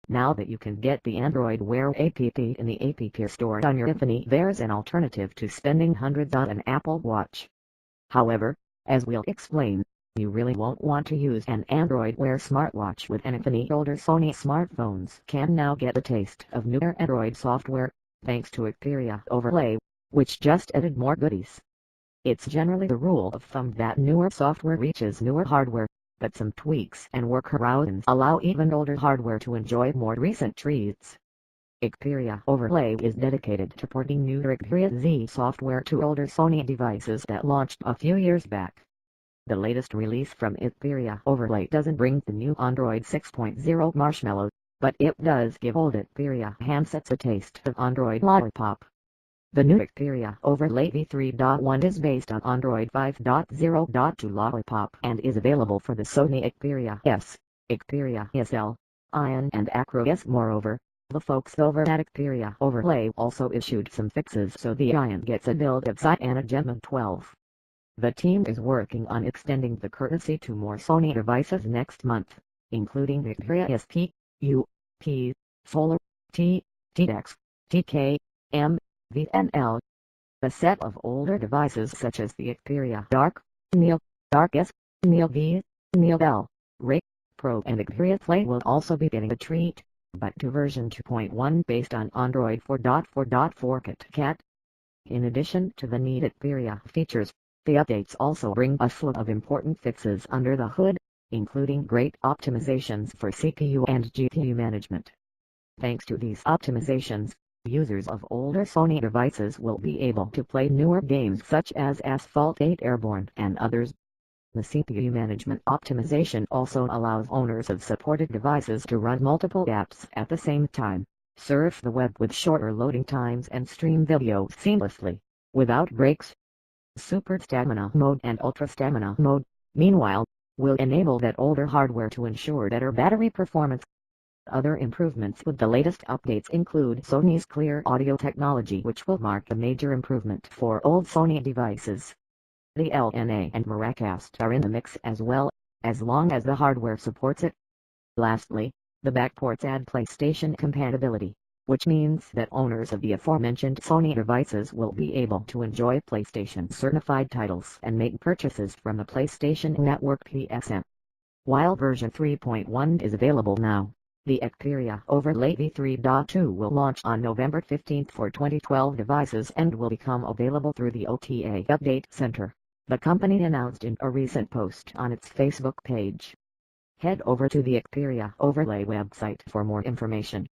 Now that you can get the Android Wear app in the App Store on your iPhone, there's an alternative to spending hundreds on an Apple Watch. However, as we'll explain, you really won't want to use an Android Wear smartwatch with an iPhone. Older Sony smartphones can now get a taste of newer Android software, thanks to Xperia Overlay, which just added more goodies. It's generally the rule of thumb that newer software reaches newer hardware, but some tweaks and workarounds allow even older hardware to enjoy more recent treats. Xperia Overlay is dedicated to porting new Xperia Z software to older Sony devices that launched a few years back. The latest release from Xperia Overlay doesn't bring the new Android 6.0 Marshmallow, but it does give old Xperia handsets a taste of Android Lollipop. The new Xperia Overlay v3.1 is based on Android 5.0.2 Lollipop and is available for the Sony Xperia S, Xperia SL, Ion and Acro S. Moreover, the folks over at Xperia Overlay also issued some fixes so the Ion gets a build of Cyanogen 12. The team is working on extending the courtesy to more Sony devices next month, including the Xperia SP, U, P, Solar, T, TX, TK, M, V and L. A set of older devices such as the Xperia Dark, Neo, Dark S, Neo V, Neo L, Ray, Pro and Xperia Play will also be getting a treat, but to version 2.1 based on Android 4.4.4 KitKat. In addition to the neat Xperia features, the updates also bring a slew of important fixes under the hood, including great optimizations for CPU and GPU management. Thanks to these optimizations, users of older Sony devices will be able to play newer games such as Asphalt 8 Airborne and others. The CPU management optimization also allows owners of supported devices to run multiple apps at the same time, surf the web with shorter loading times and stream video seamlessly, without breaks. Super Stamina Mode and Ultra Stamina Mode, meanwhile, will enable that older hardware to ensure better battery performance. Other improvements with the latest updates include Sony's Clear Audio technology, which will mark a major improvement for old Sony devices. The LNA and Miracast are in the mix as well, as long as the hardware supports it. Lastly, the backports add PlayStation compatibility, which means that owners of the aforementioned Sony devices will be able to enjoy PlayStation-certified titles and make purchases from the PlayStation Network PSN. While version 3.1 is available now, the Xperia Overlay v3.2 will launch on November 15 for 2012 devices and will become available through the OTA Update Center, the company announced in a recent post on its Facebook page. Head over to the Xperia Overlay website for more information.